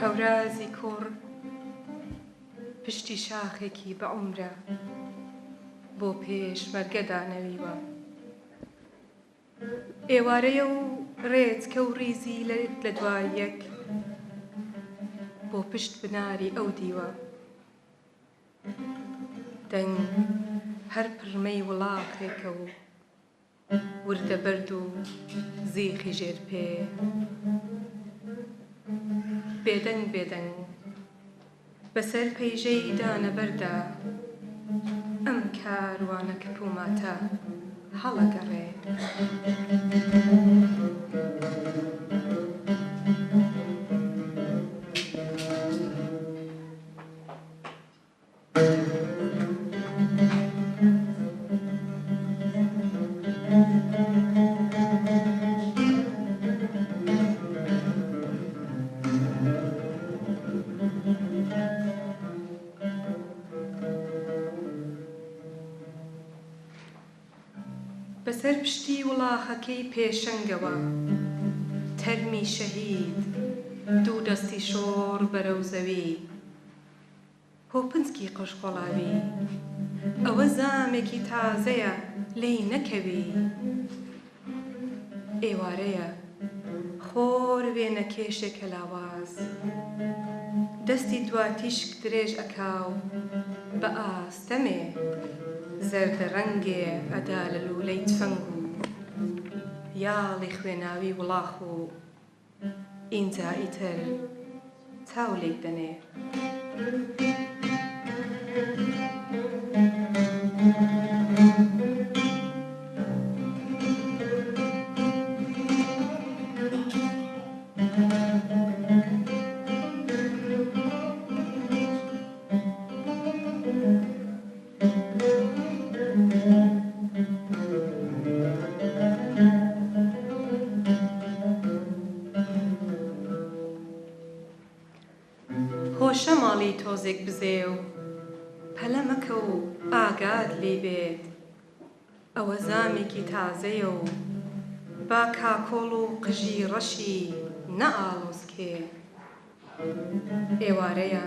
هەورازی کوڕ پشتی شاخێکی بە عومرە بۆ پێشمەرگەدا نەویوە. ئێوارەیە و ڕێچکە و ریزی لە دوای یەک بۆ پشت بناری ئەو دیوە. دەنگ هەر پڕمەی وڵاقێکە و وردە بەرد و زیخی ژێرپێ. بێدەنگ بێدەنگ بەسەر پەیژەی دانەبەردا ئەم کاروانە کەپوماتە هەڵەگەڕێ. بەسەر پشتی وڵاخەکەی پێشەنگەوە تەرمی شەهید دوو دەستی شۆڕ بەرەو زەوی. هۆپنچکی قۆشقۆڵاوی ئەوە زامێکی تازەیە لێی نەکەوی. ئێوارەیە خۆر وێنە کێشێکە لاواز دەستی دواتیشک درێژ ئەکاو بە ئاستەمێ. زەردە ڕەنگێ ئەدا لە لوولەی تفەنگ و یاڵی خوێناوی وڵاخ و ئینجا ئیتر چاو لێک دەنێ. خۆشە ماڵی تۆزێک بزێ و پەلە مەکە و ئاگات لێ بێت. ئەوە زامێکی تازەیە و با کاکۆڵ و قژی ڕەشی نەئاڵۆزکێ. ئێوارەیە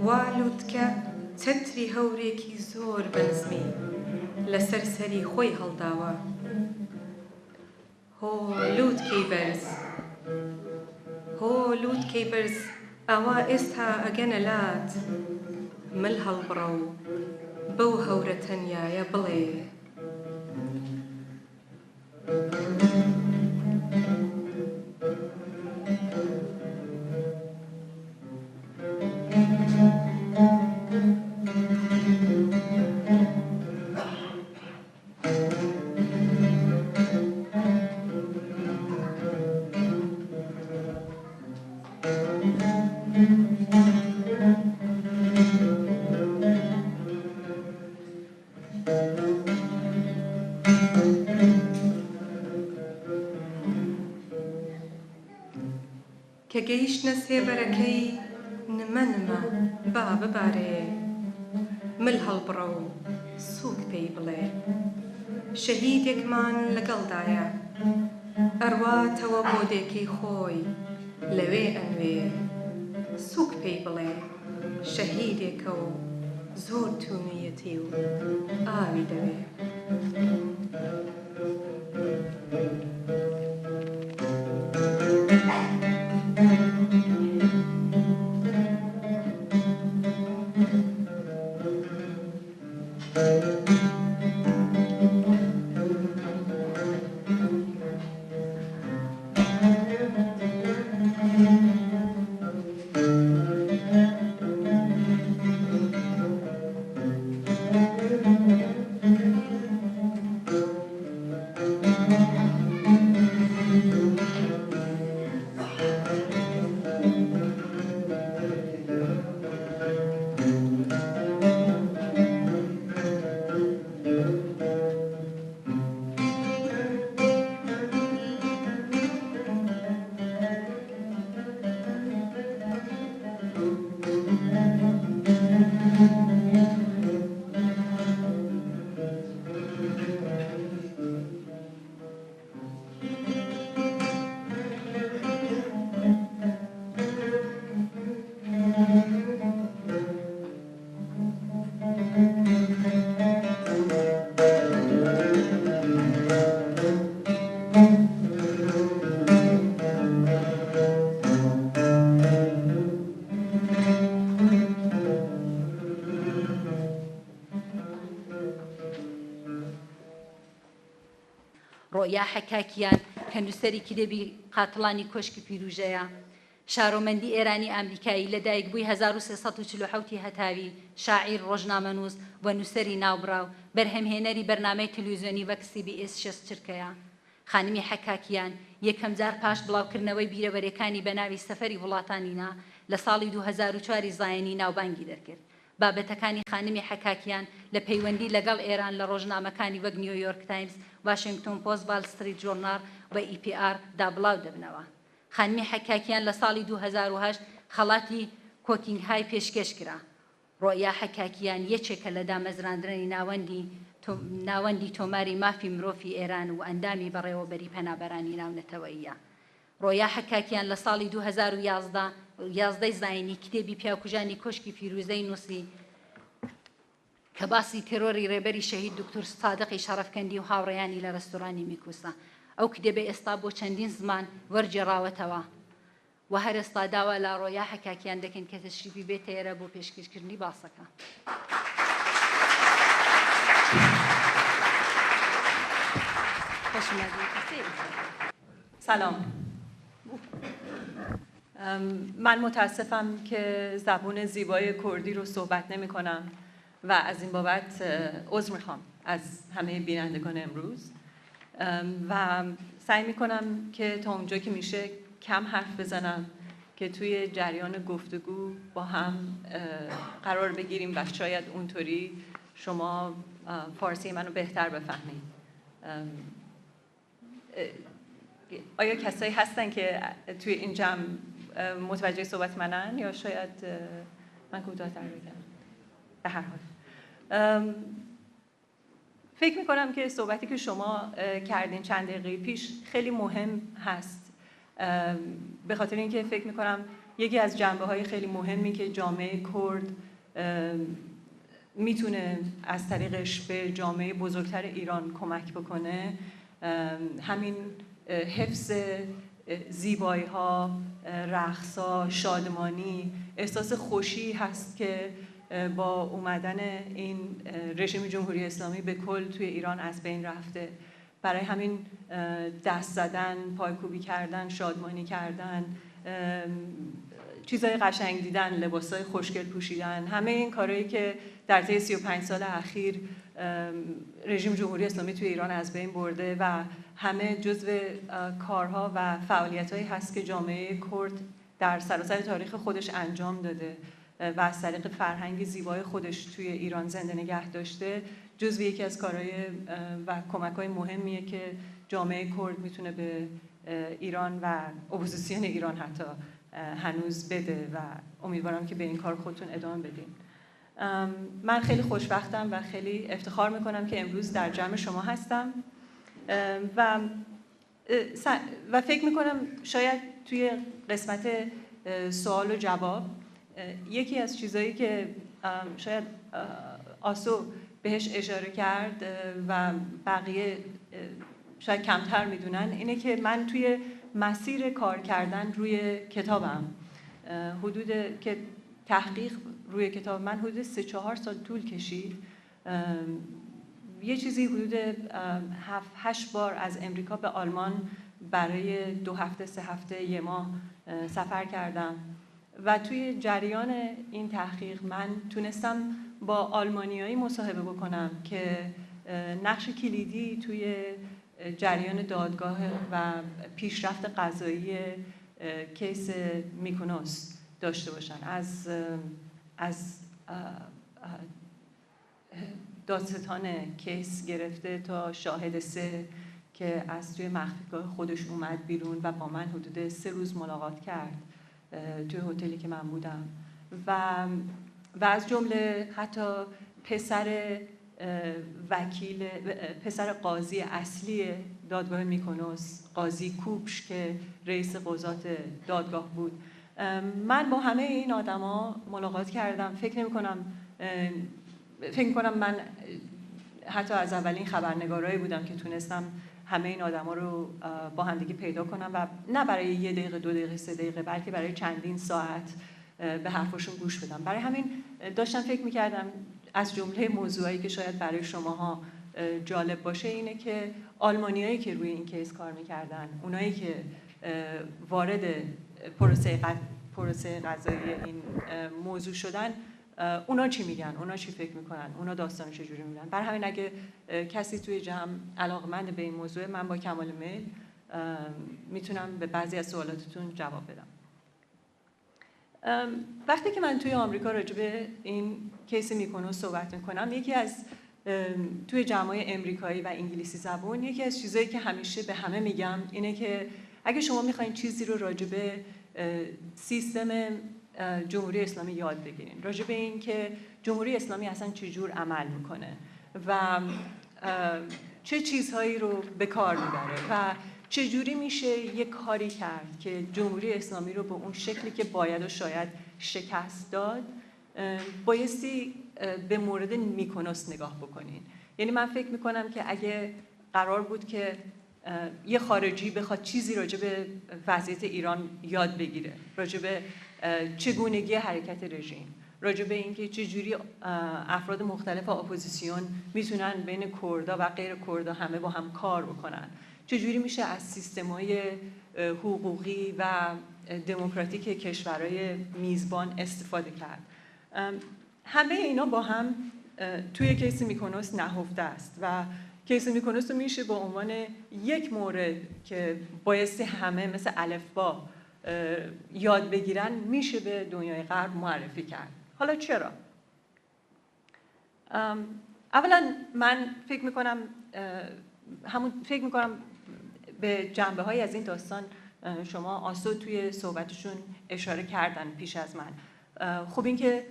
وا لووتکە چەتری هەورێکی زۆر بەنزمی لەسەر سەری خۆی هەڵداوە. هۆ لووتکەی بەرز، هۆ لووتکەی بەرز، ئەوا ئێستا ئەگەنە لات. مل هەڵبڕە و بەو هەورە تەنیایە بڵێ. کە گەیشتنە سێبەرەکەی نمە نمە با ببارێ. مل هەڵبڕە و سووک پێی بڵێ. شەهیدێکمان لەگەڵدایە ئەڕواتەوە بۆ دێکەی خۆی لەوێ ئەنوێ. سووک پێی بڵێ شەهیدێکە و زۆر توومیەتی و ئاوی دەوێ. ڕۆیا حەکاکیان کە نووسەری کتێبی قاتڵانی کۆشکی پیرۆژەیە، شارۆمەندی ئێرانی ئەمریکایی لەدایک بووی 1347 هەتاوی، شاعیر، ڕۆژنامەنووس و نووسەری ناوبراو، بەرهەمهێنەری بەرنامەی تەلەڤیزیۆنی وەک CBS 6 چرکەیە. خانمی حەکاکیان یەکەم جار پاش بڵاوکردنەوەی بیرەوەریەکانی بە ناوی سەفەری وڵاتانینا لە ساڵی 2004 زایانی ناوبانگی دەرکرد. بابەتەکانی خانمی حەکاکیان لە پەیوەندی لەگەڵ ئێران لە ڕۆژنامەکانی وەک نیویۆرک تایمز، واشنگتن پۆست، وال ستریت جۆرنال و EPR دا بڵاو دەبنەوە. خانمی حەکاکیان لە ساڵی 2008 خەڵاتی کۆکینگهای پێشکەش کرا. ڕۆیا حەکاکیان یەکێکە لە دامەزراندنی ناوەندی تۆماری مافی مرۆڤی ئێران و ئەندامی بەڕێوەبەری پەنابەرانی ناونەتەوەییە. ڕۆیا حەکاکیان لە ساڵی 2011 زاینی کتێبی پیاکوژانی کۆشکی پیرۆزەی نووسی کە باسی تێرۆری ڕێبەری شەهید دکتۆر سادقی شەرەفکەندی و هاوڕێیانی لە ڕێستۆرانی میکوسا. ئەو کتێبە ئێستا بۆ چەندین زمان وەرجێڕاوەتەوە و هەر ئێستا داوا لە ڕۆیا حەکاکیان دەکەن کە تەشریفی بێتە ئێرە بۆ پێشکەشکردنی باسەکە. سلام. من متاسفم که زبون زیبای کردی رو صحبت نمی کنم و از این بابت عذر میخوام از همه بینندگان امروز و سعی میکنم که تا اونجا که میشه کم حرف بزنم که توی جریان گفتگو با هم قرار بگیریم و شاید اونطوری شما فارسی منو بهتر بفهمید. آیا کسایی هستن که توی این جمع متوجه صحبت منن یا شاید من کوتاه‌تر بگم؟ به هر حال فکر میکنم که صحبتی که شما کردین چند دقیقه پیش خیلی مهم هست، به خاطر اینکه فکر میکنم یکی از جنبه‌های خیلی مهمی که جامعه کرد میتونه از طریقش به جامعه بزرگتر ایران کمک بکنه همین حفظ زیبایی‌ها، رقص‌ها، شادمانی، احساس خوشی هست که با اومدن این رژیم جمهوری اسلامی به کل توی ایران از بین رفته. برای همین دست زدن، پایکوبی کردن، شادمانی کردن، چیزای قشنگ دیدن، لباسای خوشگل پوشیدن، همه این کارهایی که در طی 35 سال اخیر رژیم جمهوری اسلامی توی ایران از بین برده و همه جزو کارها و فعالیت‌هایی هست که جامعه کرد در سراسر تاریخ خودش انجام داده و از طریق فرهنگ زیبای خودش توی ایران زنده نگه داشته، جزو یکی از کارهای و کمک‌های مهمیه که جامعه کرد میتونه به ایران و اپوزیسیون ایران حتی هنوز بده و امیدوارم که به این کار خودتون ادامه بدین. من خیلی خوشبختم و خیلی افتخار میکنم که امروز در جمع شما هستم و فکر میکنم شاید توی قسمت سوال و جواب یکی از چیزایی که شاید آسو بهش اشاره کرد و بقیه شاید کمتر میدونن اینه که من توی مسیر کار کردن روی کتابم که تحقیق روی کتاب من حدود 3-4 سال طول کشید. یه چیزی حدود 7-8 بار از امریکا به آلمان برای 2 هفته 3 هفته یه ماه سفر کردم و توی جریان این تحقیق من تونستم با آلمانیایی مصاحبه بکنم که نقش کلیدی توی جریان دادگاه و پیشرفت قضایی کیس میکونوس داشته باشن، از دادستان کیس گرفته تا شاهد 3 که از توی مخفیگاه خودش اومد بیرون و با من حدود 3 روز ملاقات کرد توی هتلی که من بودم و از جمله حتی پسر قاضی اصلی دادگاه میکونوس، قاضی کوپش که رئیس قضات دادگاه بود. من با همه این آدما ملاقات کردم. فکر میکنم من حتی از اولین خبرنگارایی بودم که تونستم همه این آدما رو با همدیگه پیدا کنم و نه برای 1 دقیقه 2 دقیقه 3 دقیقه بلکه برای چندین ساعت به حرفاشون گوش بدم. برای همین داشتم فکر میکردم از جمله موضوعایی که شاید برای شماها جالب باشه اینه که آلمانیایی که روی این کیس کار میکردن، اونایی که وارد پروسه قضایی این موضوع شدن، اونا چی میگن، اونا چی فکر میکنن، اونا داستانو چجوری میبینن. برای همین اگه کسی توی جمع علاقمند به این موضوع، من با کمال میل میتونم به بعضی از سوالاتتون جواب بدم. وقتی که من توی آمریکا راجع به این کیس میکنوس صحبت میکنم، یکی از توی جمعای امریکایی و انگلیسی زبان، یکی از چیزایی که همیشه به همه میگم اینه که اگه شما میخواین چیزی رو راجع به سیستم جمهوری اسلامی یاد بگیرین، راجع به این که جمهوری اسلامی اصلا چجور عمل میکنه و چه چیزهایی رو به کار میبره و چجوری میشه یک کاری کرد که جمهوری اسلامی رو به اون شکلی که باید و شاید شکست داد، بایستی به مورد میکنوس نگاه بکنین. یعنی من فکر میکنم که اگه قرار بود که یه خارجی بخواد چیزی راجع به وضعیت ایران یاد بگیره، راجع به چگونگی حرکت رژیم، راجع به اینکه چجوری افراد مختلف اپوزیسیون میتونن بین کردا و غیر کردا همه با هم کار بکنن، چجوری میشه از سیستم‌های حقوقی و دموکراتیک کشورهای میزبان استفاده کرد، همه اینا با هم توی کیس میکنوس نهفته است و کیس میکنوس رو میشه به عنوان یک مورد که بایستی همه مثل الفبا یاد بگیرن میشه به دنیای غرب معرفی کرد. حالا چرا؟ اولا من فکر میکنم به جنبه‌هایی از این داستان شما آسو توی صحبتشون اشاره کردن پیش از من. خب این که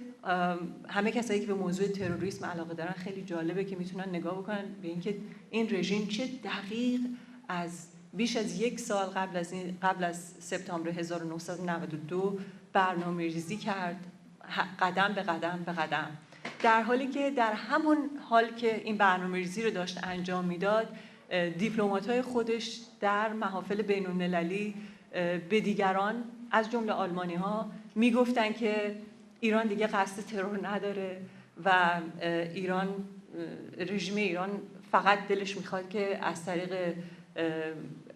همه کسایی که به موضوع تروریسم علاقه دارن خیلی جالبه که میتونن نگاه بکنن به اینکه این رژیم چه دقیق از بیش از یک سال قبل از سپتامبر 1992 برنامه‌ریزی کرد، قدم به قدم، در حالی که در همون حال که این برنامه‌ریزی رو داشت انجام میداد، دیپلمات‌های خودش در محافل بین‌المللی به دیگران از جمله آلمانی‌ها میگفتن که ایران دیگه قصد ترور نداره و رژیم ایران فقط دلش میخواد که از طریق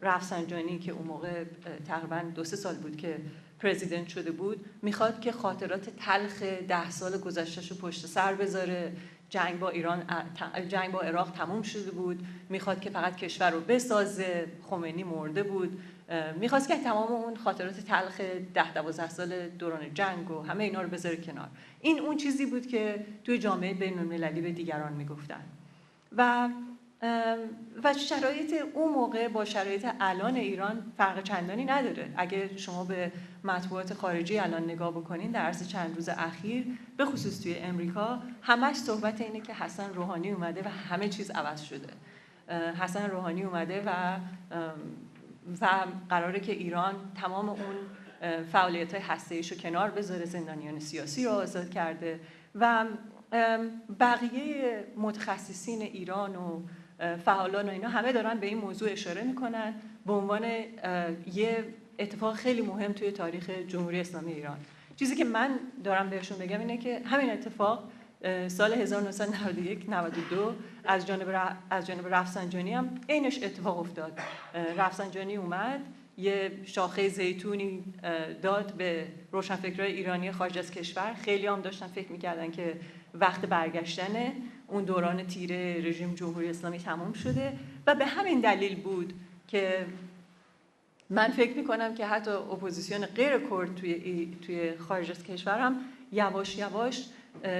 رفسنجانی که اون موقع تقریباً 2-3 سال بود که پرزیدنت شده بود، میخواد که خاطرات تلخ 10 سال گذشته‌ش رو پشت سر بذاره. جنگ با عراق تموم شده بود، میخواد که فقط کشور رو بسازه، خمینی مرده بود، میخواست که تمام اون خاطرات تلخ 10-12 سال دوران جنگ و همه اینا رو بذاره کنار. این اون چیزی بود که توی جامعه بین‌المللی به دیگران میگفتن و شرایط اون موقع با شرایط الان ایران فرق چندانی نداره. اگه شما به مطبوعات خارجی الان نگاه بکنین، در عرض چند روز اخیر به خصوص توی امریکا همش صحبت اینه که حسن روحانی اومده و همه چیز عوض شده. حسن روحانی اومده و قراره که ایران تمام اون فعالیت‌های هسته‌ایش رو کنار بذاره، زندانیان سیاسی رو آزاد کرده و بقیه متخصصین ایران و فعالان و اینا همه دارن به این موضوع اشاره میکنن به عنوان یه اتفاق خیلی مهم توی تاریخ جمهوری اسلامی ایران. چیزی که من دارم بهشون بگم اینه که همین اتفاق سال 1991-92 از جانب رفسنجانی هم عینش اتفاق افتاد. رفسنجانی اومد یه شاخه زیتونی داد به روشنفکرای ایرانی خارج از کشور. خیلی هم داشتن فکر میکردن که وقت برگشتن اون دوران تیره رژیم جمهوری اسلامی تمام شده و به همین دلیل بود که من فکر میکنم که حتی اپوزیسیون غیر کرد توی خارج از کشور هم یواش یواش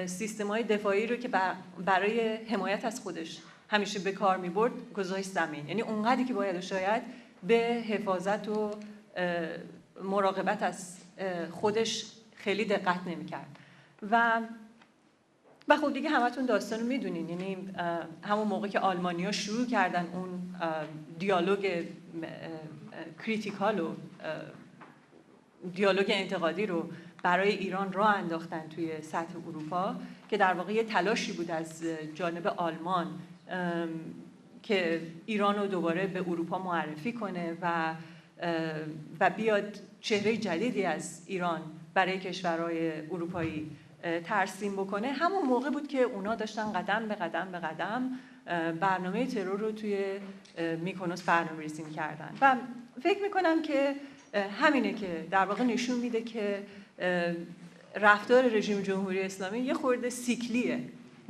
سیستم‌های دفاعی رو که برای حمایت از خودش همیشه به کار می‌برد گذاشت زمین. یعنی اونقدری که باید شاید به حفاظت و مراقبت از خودش خیلی دقت نمی‌کرد و خب دیگه همتون داستان رو میدونین. یعنی همون موقع که آلمانی‌ها شروع کردن اون دیالوگ کریتیکال و دیالوگ انتقادی رو برای ایران راه انداختن توی سطح اروپا که در واقع یه تلاشی بود از جانب آلمان که ایران رو دوباره به اروپا معرفی کنه و بیاد چهره جدیدی از ایران برای کشورهای اروپایی ترسیم بکنه، همون موقع بود که اونا داشتن قدم به قدم برنامه ترور رو توی میکونوس برنامه‌ریزی می‌کردن. و فکر می‌کنم که همینه که در واقع نشون میده که رفتار رژیم جمهوری اسلامی یه خورده سیکلیه،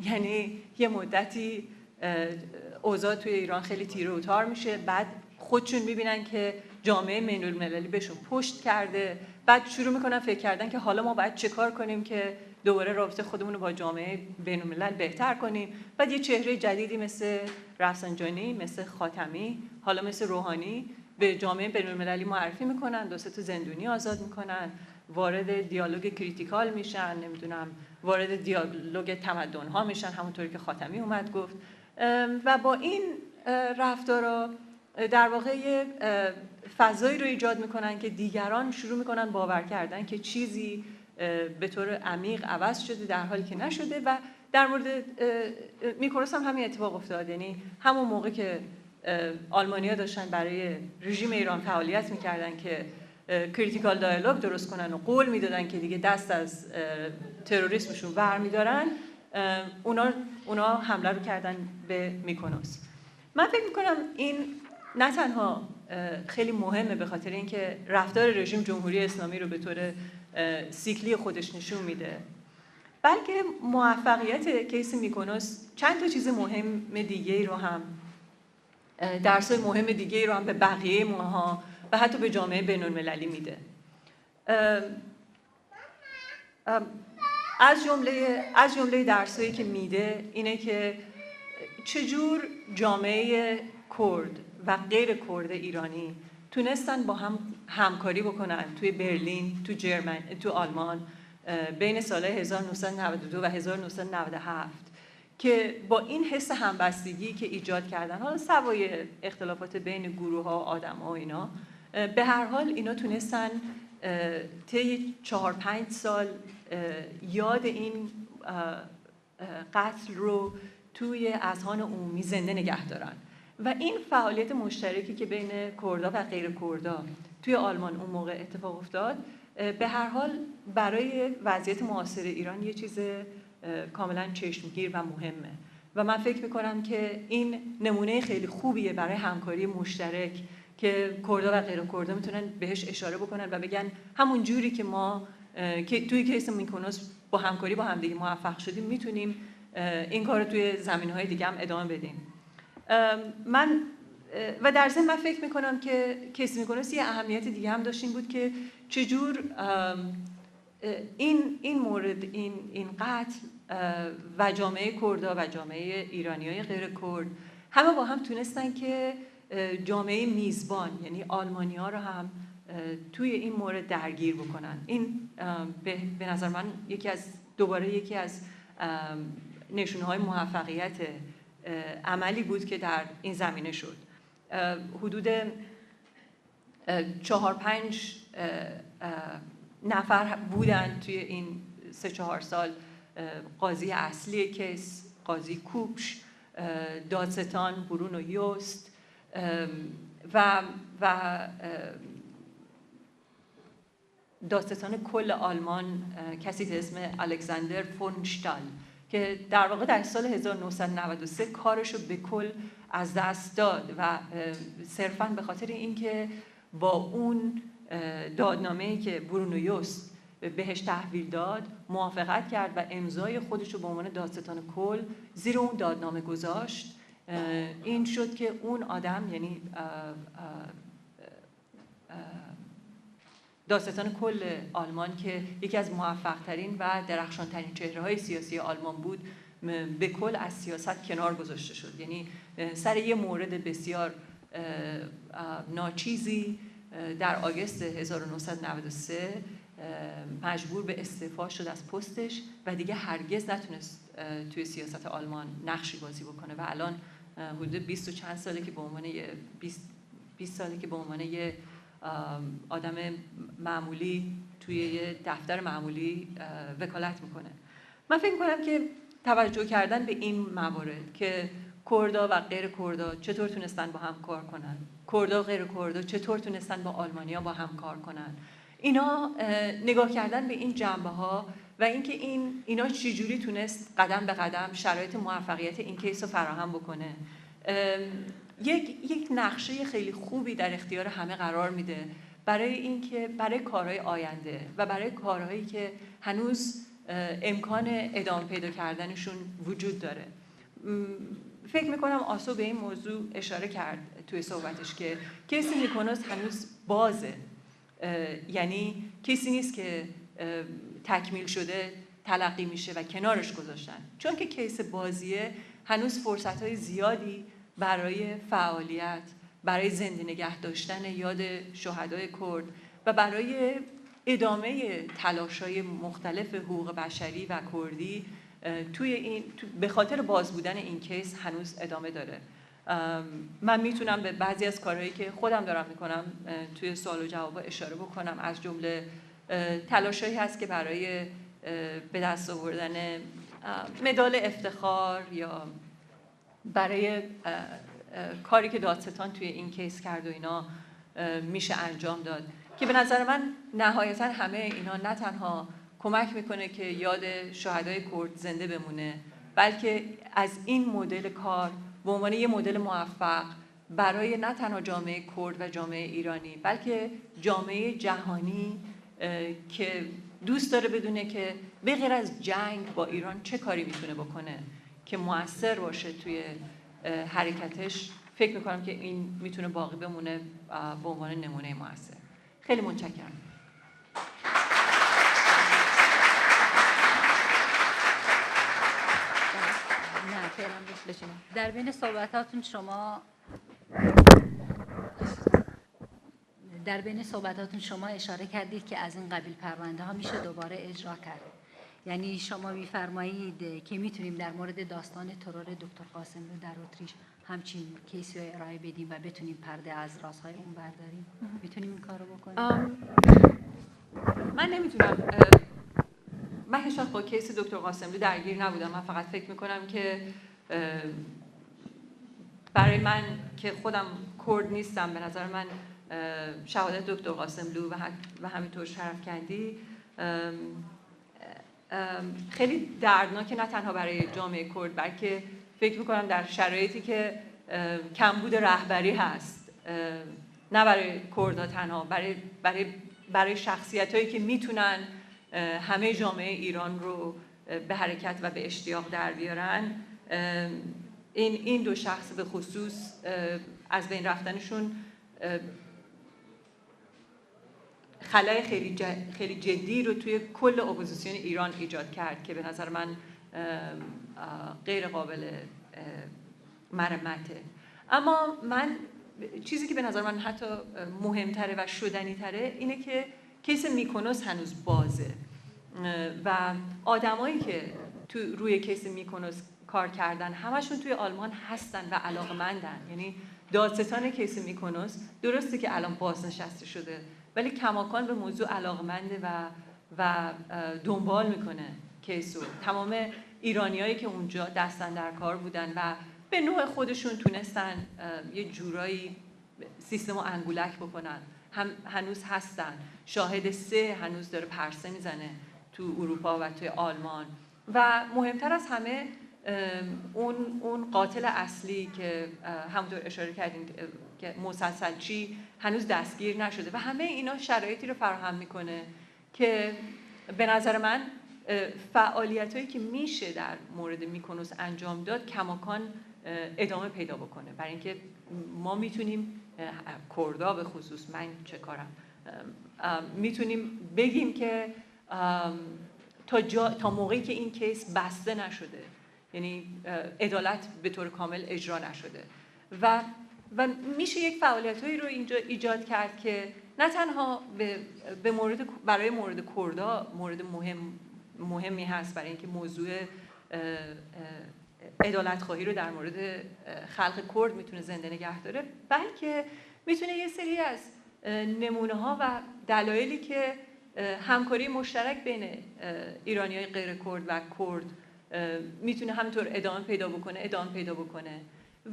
یعنی یه مدتی اوضاع توی ایران خیلی تیره و تار میشه، بعد خودشون میبینن که جامعه بین‌المللی بهشون پشت کرده، بعد شروع میکنن فکر کردن که حالا ما باید چه کار کنیم که دوباره رابطه خودمون رو با جامعه بین‌الملل بهتر کنیم. بعد یه چهره جدیدی مثل رفسنجانی، مثل خاتمی، حالا مثل روحانی به جامعه بین‌المللی معرفی میکنن، 2-3 تا زندونی آزاد میکنن، وارد دیالوگ کریتیکال میشن، نمیدونم وارد دیالوگ تمدن‌ها میشن، همونطوری که خاتمی اومد گفت. و با این رفتارا در واقع یه فضایی رو ایجاد میکنن که دیگران شروع میکنن باور کردن که چیزی به طور عمیق عوض شده، در حالی که نشده. و در مورد میکونوس هم همین اتفاق افتاد، یعنی همون موقع که آلمانی‌ها داشتن برای رژیم ایران فعالیت میکردن که کریتیکال دیالوگ درست کنن و قول میدادن که دیگه دست از تروریسمشون برمیدارن، اونا حمله رو کردن به میکونوس. من فکر میکنم این نه تنها خیلی مهمه به خاطر اینکه رفتار رژیم جمهوری اسلامی رو به طور سیکلی خودش نشون میده، بلکه موفقیت کیس میکونوس چند تا چیز مهم دیگه رو هم، درسای مهم دیگه رو هم به بقیه ماها و حتی به جامعه بین‌المللی میده. از جمله درسایی که میده اینه که چجور جامعه کرد و غیر کرد ایرانی تونستن با هم همکاری بکنن توی برلین، تو آلمان بین سالهای 1992 و 1997 که با این حس همبستگی که ایجاد کردن، حالا سوای اختلافات بین گروه‌ها و آدم‌ها و اینا، به هر حال اینا تونستن طی 4-5 سال یاد این قتل رو توی اذهان عمومی زنده نگه دارن. و این فعالیت مشترکی که بین کردا و غیر کردا توی آلمان اون موقع اتفاق افتاد، به هر حال برای وضعیت معاصر ایران یه چیز کاملا چشمگیر و مهمه. و من فکر میکنم که این نمونه خیلی خوبیه برای همکاری مشترک که کردا و غیر کردا میتونن بهش اشاره بکنن و بگن همون جوری که ما که توی کیس میکونوس با همکاری با همدیگه موفق شدیم، میتونیم این کار رو توی زمینه‌های دیگه هم ادامه بدیم. و در ضمن من فکر میکنم که کیس میکونوس یه اهمیت دیگه هم داشت، این بود که چجور این مورد، این قتل و جامعه کردا و جامعه ایرانیای غیر کرد همه با هم تونستن که جامعه میزبان یعنی آلمانی‌ها رو هم توی این مورد درگیر بکنن. این به نظر من یکی از نشونه‌های موفقیت عملی بود که در این زمینه شد. حدود 4-5 نفر بودن توی این 3-4 سال، قاضی اصلی کیس، قاضی کوپش، دادستان برونو یوست و دادستان کل آلمان کسی به اسم الکساندر فون شتال که در واقع در سال 1993 کارشو به کل از دست داد و صرفاً به خاطر اینکه با اون دادنامه‌ای که برونو یوست بهش تحویل داد موافقت کرد و امضای خودش رو به عنوان دادستان کل زیر اون دادنامه گذاشت. این شد که اون آدم، یعنی دادستان کل آلمان که یکی از موفق‌ترین و درخشان‌ترین چهره‌های سیاسی آلمان بود، به کل از سیاست کنار گذاشته شد. یعنی سر یه مورد بسیار ناچیزی در آگوست 1993 مجبور به استعفا شد از پستش و دیگه هرگز نتونست توی سیاست آلمان نقشی بازی بکنه و الان حدود 20 و چند ساله که به عنوان 20 ساله که به عنوان یه آدم معمولی توی یه دفتر معمولی وکالت میکنه. من فکر میکنم که توجه کردن به این موارد که کردا و غیر کردا چطور تونستن با هم کار کنن، کردا و غیر کردا چطور تونستن با آلمانیا با هم کار کنن، اینا نگاه کردن به این جنبه ها و اینکه اینا چجوری تونست قدم به قدم شرایط موفقیت این کیس رو فراهم بکنه. یک نقشه خیلی خوبی در اختیار همه قرار میده برای اینکه برای کارهای آینده و برای کارهایی که هنوز امکان ادامه پیدا کردنشون وجود داره. فکر میکنم آسو به این موضوع اشاره کرد توی صحبتش که کیس میکونوس هنوز بازه، یعنی کیسی نیست که تکمیل شده تلقی میشه و کنارش گذاشتن. چون که کیس بازیه هنوز فرصتهای زیادی برای فعالیت، برای زنده نگه داشتن یاد شهدای کرد و برای ادامه تلاش‌های مختلف حقوق بشری و کردی به خاطر باز بودن این کیس هنوز ادامه داره. من میتونم به بعضی از کارهایی که خودم دارم میکنم توی سوال و جواب اشاره بکنم. از جمله تلاشایی هست که برای به دست آوردن مدال افتخار یا برای کاری که دادستان توی این کیس کرد و اینا میشه انجام داد که به نظر من نهایتا همه اینا نه تنها کمک میکنه که یاد شهدای کرد زنده بمونه، بلکه از این مدل کار به عنوان یه مدل موفق برای نه تنها جامعه کرد و جامعه ایرانی بلکه جامعه جهانی که دوست داره بدونه که به غیر از جنگ با ایران چه کاری میتونه بکنه که مؤثر باشه توی حرکتش، فکر میکنم که این میتونه باقی بمونه به عنوان نمونه مؤثر. خیلی متشکرم. در بین صحبتاتون شما اشاره کردید که از این قبیل پرونده ها میشه دوباره اجرا کرد. یعنی شما میفرمایید که میتونیم در مورد داستان ترور دکتر قاسملو در اتریش همچین کیسی رو ارائه بدیم و بتونیم پرده از رازهای اون برداریم. میتونیم این کارو بکنیم؟ من نمیتونم. من هیچ وقت با کیس دکتر قاسملو درگیر نبودم. من فقط فکر میکنم که برای من که خودم کرد نیستم، به نظر من شهادت دکتر قاسملو و همینطور شرفکندی خیلی دردناکه، نه تنها برای جامعه کرد بلکه فکر میکنم در شرایطی که کمبود رهبری هست، نه برای کردها تنها، برای شخصیتایی که میتونن همه جامعه ایران رو به حرکت و به اشتیاق در بیارن، این دو شخص به خصوص از بین رفتنشون خلای خیلی جدی رو توی کل اپوزیسیون ایران ایجاد کرد که به نظر من غیر قابل مرمته. اما من چیزی که به نظر من حتی مهمتره و شدنی‌تره اینه که کیس میکونوس هنوز بازه و آدمایی که روی کیس میکونوس کار کردن همشون توی آلمان هستن و علاقمندن. یعنی دادستان کیس میکونوس درسته که الان بازنشسته شده ولی کماکان به موضوع علاقمنده و دنبال میکنه کیسو. تمام ایرانیایی که اونجا دستن در کار بودن و به نوع خودشون تونستن یه جورایی سیستم رو انگولک بکنن هنوز هستن. شاهد 3 هنوز داره پرسه میزنه تو اروپا و توی آلمان. و مهمتر از همه اون قاتل اصلی که همونطور اشاره کردین که مسلسلچی هنوز دستگیر نشده و همه اینا شرایطی رو فراهم میکنه که به نظر من فعالیتایی که میشه در مورد میکونوس انجام داد کماکان ادامه پیدا بکنه. برای اینکه ما میتونیم کردا به خصوص، من چه کارم، میتونیم بگیم که تا موقعی که این کیس بسته نشده، یعنی عدالت به طور کامل اجرا نشده و میشه یک فعالیتایی رو اینجا ایجاد کرد که نه تنها برای مورد کردا مورد مهمی هست، برای اینکه موضوع عدالت خواهی رو در مورد خلق کرد میتونه زنده نگه داره، بلکه میتونه یه سری از نمونه ها و دلایلی که همکاری مشترک بین ایرانیای غیر کرد و کرد میتونه همینطور ادامه پیدا بکنه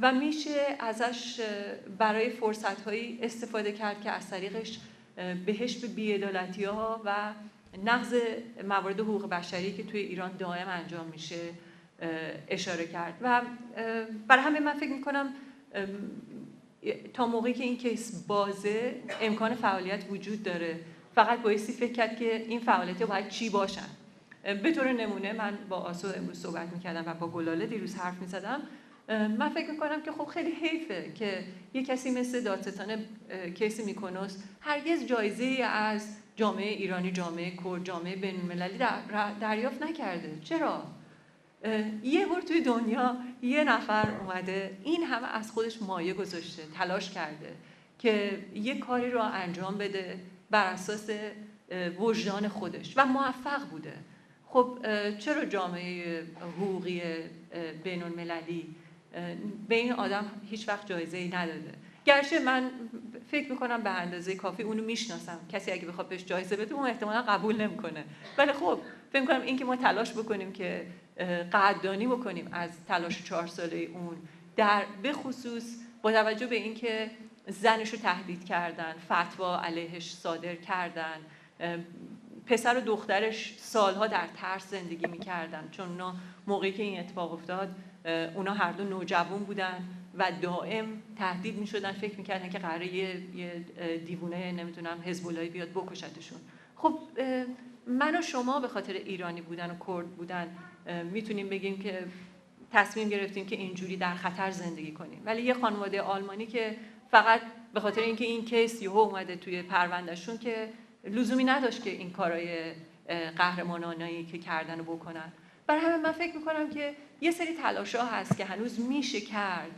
و میشه ازش برای فرصت‌هایی استفاده کرد که از طریقش بهش به بی‌عدالتی‌ها و نقض موارد حقوق بشری که توی ایران دائم انجام میشه اشاره کرد و برای همین من فکر میکنم تا موقعی که این کیس بازه امکان فعالیت وجود داره، فقط بایستی فکر کرد که این فعالیت‌ها باید چی باشن. به طور نمونه من با آسو امروز صحبت میکردم و با گلاله دیروز حرف میزدم. من فکر میکنم که خب خیلی حیفه که یک کسی مثل دادستان کیس میکنوس هرگز جایزه از جامعه ایرانی، جامعه کرد، جامعه بین‌المللی دریافت نکرده. چرا؟ یه بار توی دنیا یه نفر اومده این همه از خودش مایه گذاشته، تلاش کرده که یه کاری رو انجام بده بر اساس وجدان خودش و موفق بوده. خب چرا جامعه حقوقی بین‌المللی به این آدم هیچ وقت جایزه‌ای نداده؟ گرچه من فکر میکنم به اندازه کافی اونو میشناسم، کسی اگه بخواد بهش جایزه بده اون احتمالاً قبول نمیکنه، ولی خب فکر میکنم این که ما تلاش بکنیم که قدردانی بکنیم از تلاش 4 ساله اون، در به خصوص با توجه به اینکه زنشو تهدید کردن، فتوا علیهش صادر کردن، پسر و دخترش سالها در ترس زندگی میکردن، چون اونا موقعی که این اتفاق افتاد اونا هر دو نوجوان بودن و دائم تهدید میشدن، فکر میکردن که قراره یه دیوونه نمیدونم حزب اللهی بیاد بکشتشون. خب من و شما به خاطر ایرانی بودن و کرد بودن میتونیم بگیم که تصمیم گرفتیم که اینجوری در خطر زندگی کنیم، ولی یه خانواده آلمانی که فقط به خاطر اینکه این کیس یهو اومده توی پروندهشون که لزومی نداشت که این کارهای قهرمانانه‌ای که کردن رو بکنن. برای همین من فکر میکنم که یه سری تلاش‌ها هست که هنوز میشه کرد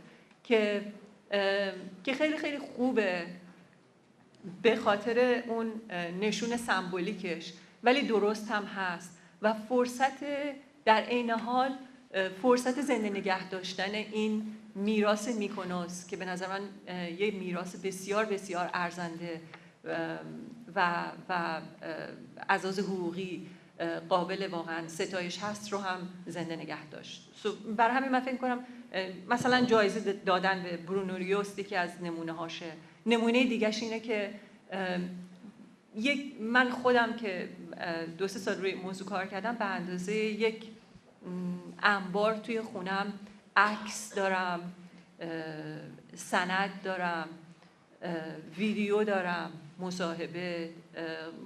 که خیلی خیلی خوبه به خاطر اون نشون سمبولیکش، ولی درست هم هست و فرصت در عین حال فرصت زنده نگه داشتن این میراث میکنوس که به نظر من یه میراث بسیار بسیار ارزنده و از لحاظ حقوقی قابل واقعا ستایش هست رو هم زنده نگه داشت. برای همین من فکر کنم مثلا جایزه دادن به برونو ریوست که از نمونه هاشه. نمونه دیگهش اینه که من خودم که 2-3 سال روی موضوع کار کردم به اندازه یک انبار توی خونم عکس دارم، سند دارم، ویدیو دارم،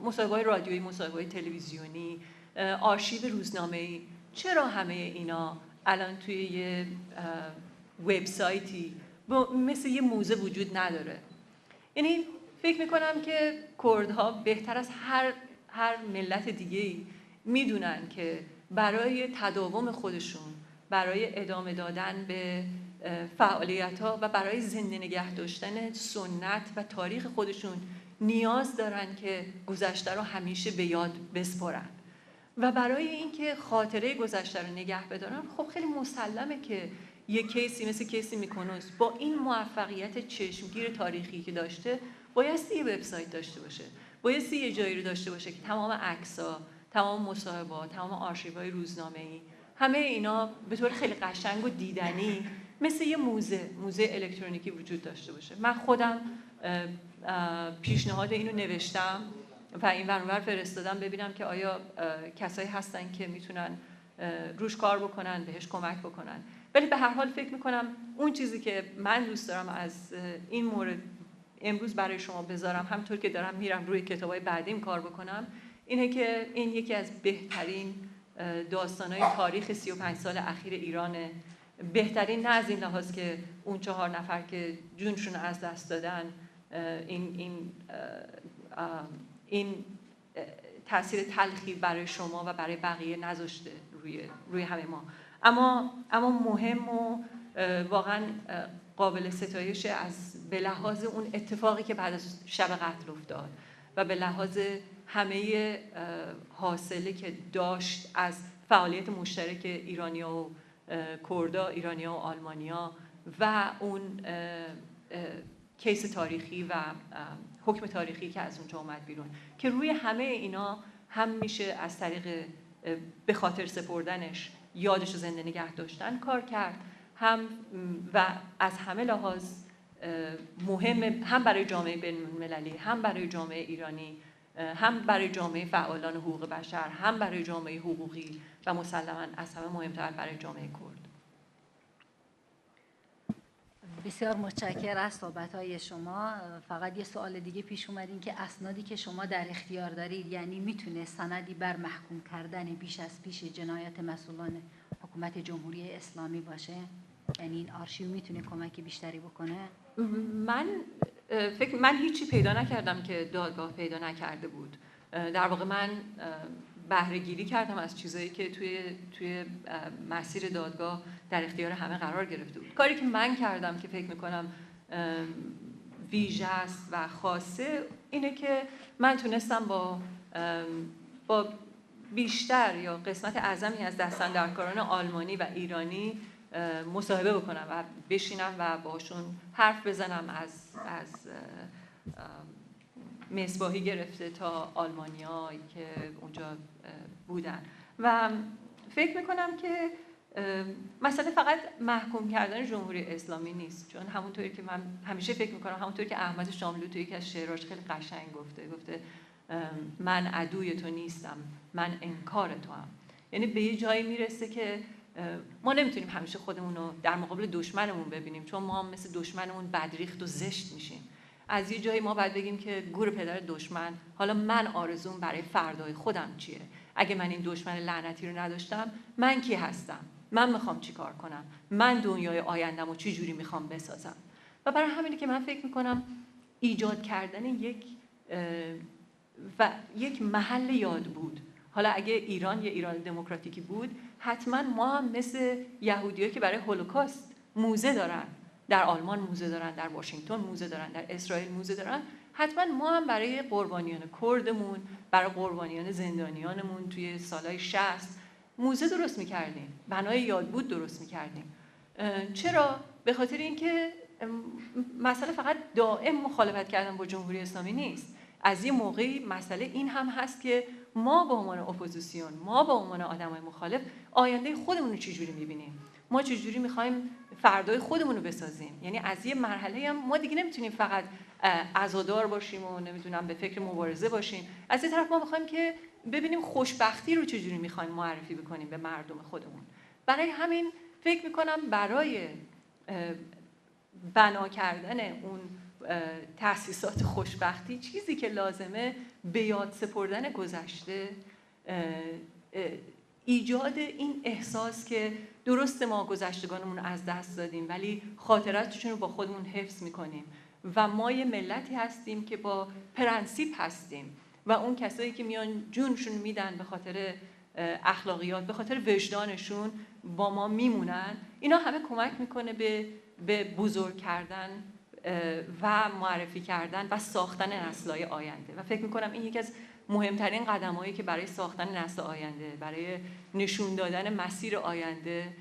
مصاحبه‌های رادیویی، مصاحبه‌های تلویزیونی، آرشیو روزنامه‌ای. چرا همه اینا الان توی یه وبسایتی مثل یه موزه وجود نداره؟ یعنی فکر میکنم که کردها بهتر از هر ملت دیگه‌ای میدونن که برای تداوم خودشون، برای ادامه دادن به فعالیت‌ها و برای زنده نگه داشتن سنت و تاریخ خودشون نیاز دارن که گذشته رو همیشه به یاد بسپارن و برای اینکه خاطره گذشته رو نگه بدارن خب خیلی مسلمه که یک کیسی مثل کیسی میکنوس با این موفقیت چشمگیر تاریخی که داشته بایستی یه وبسایت داشته باشه، بایستی یه جایی رو داشته باشه که تمام عکس‌ها، تمام مصاحبه‌ها، تمام آرشیوهای روزنامه‌ای، همه اینا به طور خیلی قشنگ و دیدنی مثل یه موزه الکترونیکی وجود داشته باشه. من خودم پیشنهاد اینو نوشتم و این ور فرستادم ببینم که آیا کسایی هستن که میتونن روش کار بکنن، بهش کمک بکنن. ولی به هر حال فکر میکنم اون چیزی که من دوست دارم از این مورد امروز برای شما بذارم، همونطور که دارم میرم روی کتابای بعدیم کار بکنم، اینه که این یکی از بهترین داستانهای تاریخ 35 سال اخیر ایرانه. بهترین نه از این لحاظ که اون 4 نفر که جونشون از دست دادن این تاثیر تلخی برای شما و برای بقیه نذاشته روی همه ما، اما مهم و واقعا قابل ستایش به لحاظ اون اتفاقی که بعد از شب قتل افتاد و به لحاظ همه حاصله که داشت از فعالیت مشترک ایرانیا و کردا، ایرانیا و آلمانیا و اون کیس تاریخی و حکم تاریخی که از اونجا اومد بیرون، که روی همه اینا هم میشه از طریق به خاطر سپردنش یادش رو زنده نگه داشتن کار کرد، هم و از همه لحاظ مهم هم برای جامعه بین‌المللی هم برای جامعه ایرانی هم برای جامعه فعالان حقوق بشر، هم برای جامعه حقوقی و مسلماً از همه مهمتر برای جامعه کرد. بسیار متشکرم از صحبت‌های شما. فقط یه سوال دیگه پیش اومد، این که اسنادی که شما در اختیار دارید یعنی میتونه سندی بر محکوم کردن بیش از پیش جنایات مسئولان حکومت جمهوری اسلامی باشه؟ یعنی این آرشیو میتونه کمک بیشتری بکنه؟ من هیچی پیدا نکردم که دادگاه پیدا نکرده بود. در واقع من بهره گیری کردم از چیزایی که توی مسیر دادگاه در اختیار همه قرار گرفته بود. کاری که من کردم که فکر میکنم ویژه است و خاصه اینه که من تونستم با بیشتر یا قسمت اعظمی از دستاندرکاران آلمانی و ایرانی مصاحبه بکنم و بشینم و باشون حرف بزنم، از مصباحی گرفته تا آلمانیایی که اونجا بودن. و فکر میکنم که مسئله فقط محکوم کردن جمهوری اسلامی نیست، چون همونطوری که من همیشه فکر میکنم، همونطوری که احمد شاملو توی یکی از شعراش خیلی قشنگ گفته من عدوی تو نیستم، من انکار تو هم. یعنی به یه جایی میرسه که ما نمیتونیم همیشه خودمون رو در مقابل دشمنمون ببینیم، چون ما هم مثل دشمنمون بدریخت و زشت میشیم. از یه جایی ما باید بگیم که گور پدر دشمن، حالا من آرزوم برای فردای خودم چیه؟ اگه من این دشمن لعنتی رو نداشتم، من کی هستم؟ من میخوام چی کار کنم؟ من دنیای آیندم رو چی جوری میخوام بسازم؟ و برای همینه که من فکر میکنم ایجاد کردن یک محل یاد بود. حالا اگه ایران یه ایران دموکراتیکی بود، حتما ما هم مثل یهودی‌ها که برای هولوکاست موزه دارن، در آلمان موزه دارن، در واشنگتن موزه دارن، در اسرائیل موزه دارن، حتما ما هم برای قربانیان کردمون، برای قربانیان زندانیانمون توی سالهای 60 موزه درست می‌کردیم، بنای یادبود درست می‌کردیم. چرا؟ به خاطر اینکه مسئله فقط دائم مخالفت کردن با جمهوری اسلامی نیست. از یه موقعی مسئله این هم هست که ما به عنوان اپوزیسیون، ما به عنوان آدمای مخالف آینده خودمون رو چجوری می‌بینیم؟ ما چجوری می‌خوایم فردای خودمون رو بسازیم؟ یعنی از یه مرحله هم ما دیگه نمیتونیم فقط عزادار باشیم و نمیدونم به فکر مبارزه باشیم. از یه طرف ما می‌خوایم که ببینیم خوشبختی رو چجوری می‌خوایم معرفی بکنیم به مردم خودمون. برای همین فکر می‌کنم برای بنا کردن اون تأسیسات خوشبختی چیزی که لازمه به یاد سپردن گذشته، ایجاد این احساس که درست ما گذشتگانمون از دست دادیم ولی خاطراتشون رو با خودمون حفظ میکنیم و ما یه ملتی هستیم که با پرنسیپ هستیم و اون کسایی که میان جونشون میدن به خاطر اخلاقیات، به خاطر وجدانشون با ما میمونن. اینا همه کمک میکنه به بزرگ کردن و معرفی کردن و ساختن نسل‌های آینده و فکر می‌کنم این یکی از مهمترین قدم‌هایی که برای ساختن نسل آینده، برای نشون دادن مسیر آینده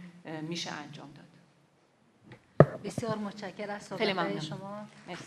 میشه انجام داد. بسیار متشکرم از صحبت‌های شما. مرسی.